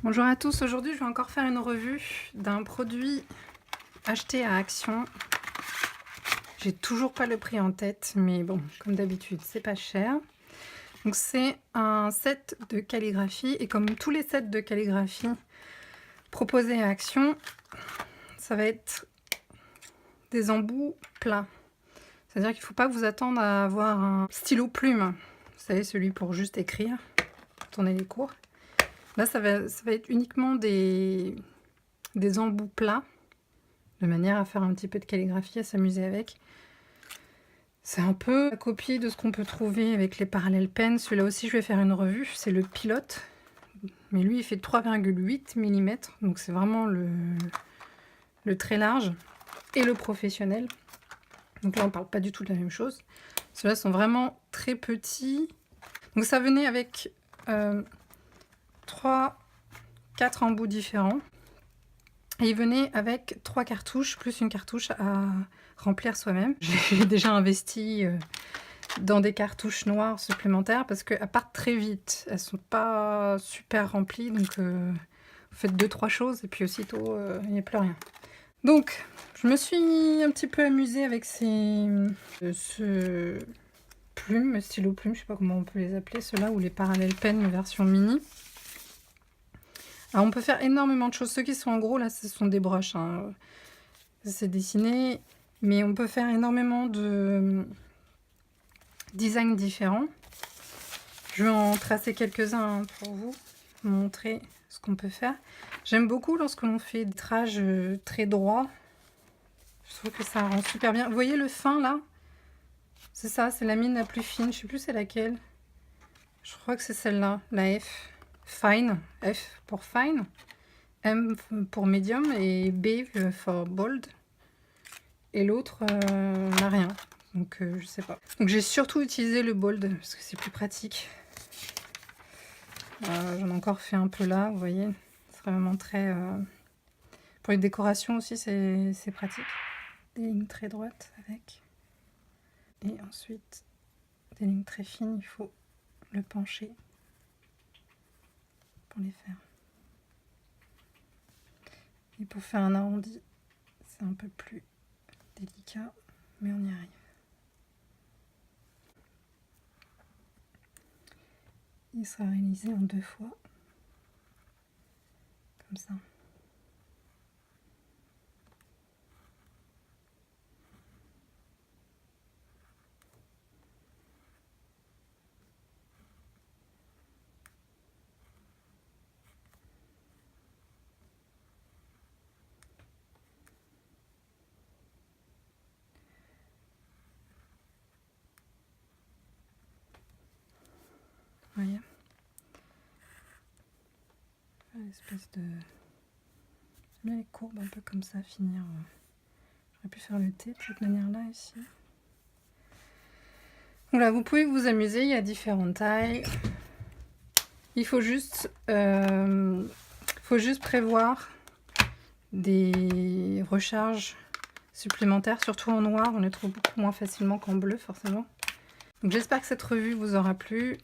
Bonjour à tous, aujourd'hui je vais encore faire une revue d'un produit acheté à Action. J'ai toujours pas le prix en tête, mais bon, comme d'habitude, c'est pas cher. Donc c'est un set de calligraphie, et comme tous les sets de calligraphie proposés à Action, ça va être des embouts plats. C'est-à-dire qu'il ne faut pas vous attendre à avoir un stylo plume, vous savez, celui pour juste écrire, tourner les cours. Là, ça va être uniquement des embouts plats, de manière à faire un petit peu de calligraphie, à s'amuser avec. C'est un peu la copie de ce qu'on peut trouver avec les parallèles pens. Celui-là aussi, je vais faire une revue. C'est le Pilote, mais lui, il fait 3,8 mm, donc c'est vraiment le très large et le professionnel. Donc là, on parle pas du tout de la même chose. Ceux-là sont vraiment très petits. Donc ça venait avec 4 embouts différents. Et il venait avec 3 cartouches, plus une cartouche à remplir soi-même. J'ai déjà investi dans des cartouches noires supplémentaires parce qu'elles partent très vite. Elles sont pas super remplies, donc vous faites 2-3 choses et puis aussitôt il n'y a plus rien. Donc je me suis un petit peu amusée avec ce stylo plume, je sais pas comment on peut les appeler, ceux-là, ou les parallèles pen version mini. Alors on peut faire énormément de choses. Ceux qui sont en gros là, ce sont des broches, hein. C'est dessiné, mais on peut faire énormément de designs différents. Je vais en tracer quelques-uns pour vous montrer ce qu'on peut faire. J'aime beaucoup lorsque l'on fait des trages très droits. Je trouve que ça rend super bien. Vous voyez le fin là? C'est ça, c'est la mine la plus fine. Je sais plus c'est laquelle. Je crois que c'est celle-là, la F. Fine, F pour fine, M pour medium et B for bold. Et l'autre n'a rien. Donc je sais pas. Donc j'ai surtout utilisé le bold parce que c'est plus pratique. J'en ai encore fait un peu là, vous voyez. C'est vraiment très... Pour les décorations aussi, c'est pratique. Des lignes très droites avec. Et ensuite, des lignes très fines, il faut le pencher pour les faire. Et pour faire un arrondi, c'est un peu plus délicat, mais on y arrive. Il sera réalisé en 2 fois, comme ça. Vous voyez, une espèce de... J'aime bien les courbes un peu comme ça, finir. J'aurais pu faire le T de cette manière-là ici. Voilà, vous pouvez vous amuser, il y a différentes tailles. Il faut juste prévoir des recharges supplémentaires, surtout en noir. On les trouve beaucoup moins facilement qu'en bleu, forcément. Donc j'espère que cette revue vous aura plu,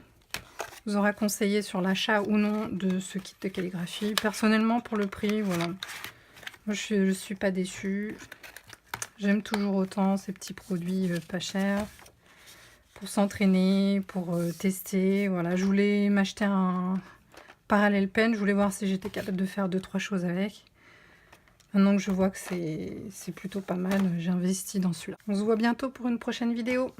vous aura conseillé sur l'achat ou non de ce kit de calligraphie. Personnellement, pour le prix, voilà, moi je suis pas déçue. J'aime toujours autant ces petits produits pas chers pour s'entraîner, pour tester. Voilà, je voulais m'acheter un parallèle pen, je voulais voir si j'étais capable de faire 2-3 choses avec. Maintenant que je vois que c'est plutôt pas mal, j'ai investi dans celui-là. On se voit bientôt pour une prochaine vidéo.